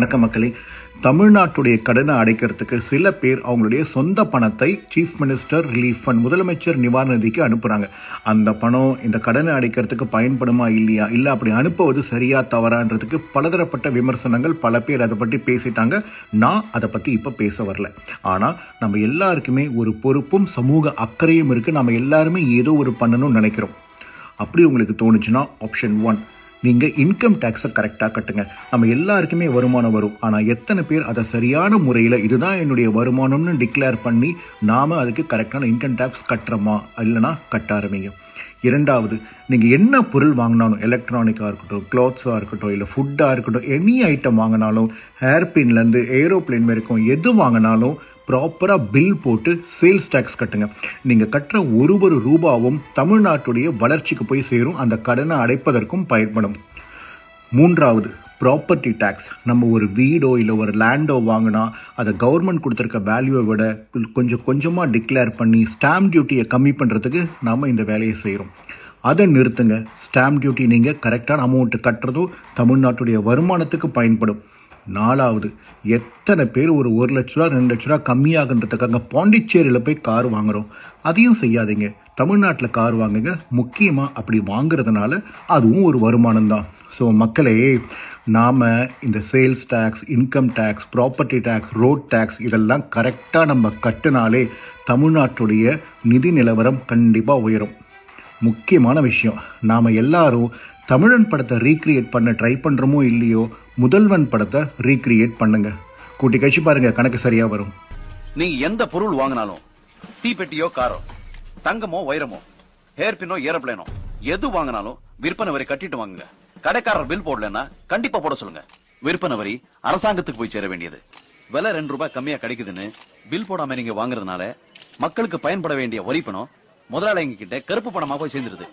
வணக்கம் மக்களே. தமிழ்நாட்டுடைய கடனை அடைக்கிறதுக்கு சில பேர் அவங்களுடைய சொந்த பணத்தை சீஃப் மினிஸ்டர் ரிலீஃப் ஃபண்ட் முதலமைச்சர் நிவாரண நிதிக்கு அனுப்புகிறாங்க. அந்த பணம் இந்த கடனை அடைக்கிறதுக்கு பயன்படுமா இல்லையா, இல்லை அப்படி அனுப்புவது சரியா தவறான்றதுக்கு பலதரப்பட்ட விமர்சனங்கள், பல பேர் அதை பற்றி பேசிட்டாங்க. நான் அதை பற்றி இப்போ பேச வரல. ஆனால் நம்ம எல்லாருக்குமே ஒரு பொறுப்பும் சமூக அக்கறையும் இருக்குது. நம்ம எல்லாருமே ஏதோ ஒரு பண்ணணும்னு நினைக்கிறோம். அப்படி உங்களுக்கு தோணுச்சுன்னா ஆப்ஷன் 1, நீங்கள் இன்கம் டேக்ஸை கரெக்டாக கட்டுங்க. நம்ம எல்லாருக்குமே வருமானம் வரும். ஆனால் எத்தனை பேர் அதை சரியான முறையில் இதுதான் என்னுடைய வருமானம்னு டிக்ளேர் பண்ணி நாம் அதுக்கு கரெக்டான இன்கம் டேக்ஸ் கட்டுறோமா இல்லைனா கட்ட ஆரம்பிங்க. இரண்டாவது, நீங்கள் என்ன பொருள் வாங்கினாலும், எலக்ட்ரானிக்காக இருக்கட்டும், க்ளாத்ஸாக இருக்கட்டும், இல்லை ஃபுட்டாக இருக்கட்டும், எனி ஐட்டம் வாங்கினாலும், ஏர்பின்லேருந்து ஏரோப்ளேன் வரைக்கும் எது வாங்கினாலும் ப்ராப்பராக பில் போட்டு சேல்ஸ் டேக்ஸ் கட்டுங்க. நீங்கள் கட்டுற ஒரு ரூபாவும் தமிழ்நாட்டுடைய வளர்ச்சிக்கு போய் சேரும், அந்த கடனை அடைப்பதற்கும் பயன்படும். மூன்றாவது, ப்ராப்பர்ட்டி டேக்ஸ். நம்ம ஒரு வீடோ இல்லை ஒரு லேண்டோ வாங்கினா அதை கவர்மெண்ட் கொடுத்துருக்க வேல்யூவை விட கொஞ்சம் கொஞ்சமாக டிக்ளேர் பண்ணி ஸ்டாம்ப் டியூட்டியை கம்மி பண்ணுறதுக்கு நாம் இந்த வேலையை செய்கிறோம். அதை நிறுத்துங்க. ஸ்டாம்ப் டியூட்டி நீங்கள் கரெக்டான அமௌண்ட்டு கட்டுறதும் தமிழ்நாட்டுடைய வருமானத்துக்கு பயன்படும். நாலாவது, எத்தனை பேர் ஒரு 1 லட்ச ரூபா 2 லட்ச ரூபா கம்மியாகன்றதுக்காக பாண்டிச்சேரியில் போய் கார் வாங்குகிறோம். அதையும் செய்யாதீங்க. தமிழ்நாட்டில் கார் வாங்குங்க. முக்கியமாக அப்படி வாங்குறதுனால அதுவும் ஒரு வருமானம் தான். ஸோ மக்களே, நாம் இந்த sales tax, income tax, property tax, road tax இதெல்லாம் கரெக்டாக நம்ம கட்டினாலே தமிழ்நாட்டுடைய நிதி நிலவரம் கண்டிப்பாக உயரும். முக்கியமான விஷயம், நாம் எல்லாரும் தமிழன் படத்தை ரீக்ரியேட் பண்ண ட்ரை பண்ணுறோமோ இல்லையோ, முதல்வன் படத்தை ரீக்ரியேட் பண்ணுங்க. கூட்டி கழிச்சு பாருங்க, கணக்கு சரியா வரும். நீங்க எந்த பொருள் வாங்கினாலும், தீப்பெட்டியோ காரோ, தங்கமோ வைரமோ, ஹேர்பினோ ஏரோப்ளேனோ, எது வாங்கினாலும் விற்பனை வரி கட்டிட்டு வாங்குங்க. கடைக்காரர் பில் போடலன்னா கண்டிப்பா போட சொல்லுங்க. விற்பனை வரி அரசாங்கத்துக்கு போய் சேர வேண்டியது. விலை 2 ரூபாய் கம்மியா கிடைக்குதுன்னு பில் போடாம நீங்க வாங்குறதுனால மக்களுக்கு பயன்பட வேண்டிய வரி பணம் முதலாளிங்க கிட்ட கருப்பு பணமா போய் சேர்ந்துருது.